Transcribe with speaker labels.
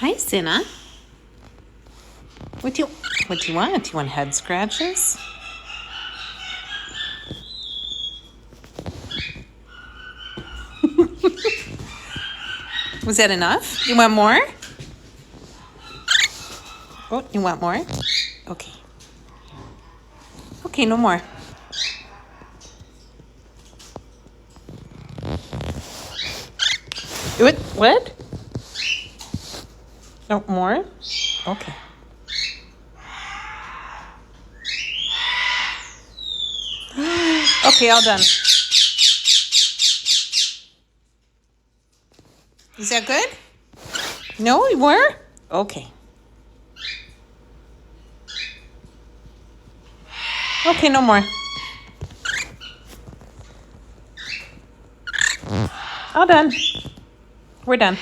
Speaker 1: Hi, Cinna. What do you want? Do you want head scratches? Was that enough? You want more? Oh, you want more? Okay. Okay, no more. What? No more? Okay. Okay, all done. Is that good? No, more? Okay. Okay, no more. All done. We're done.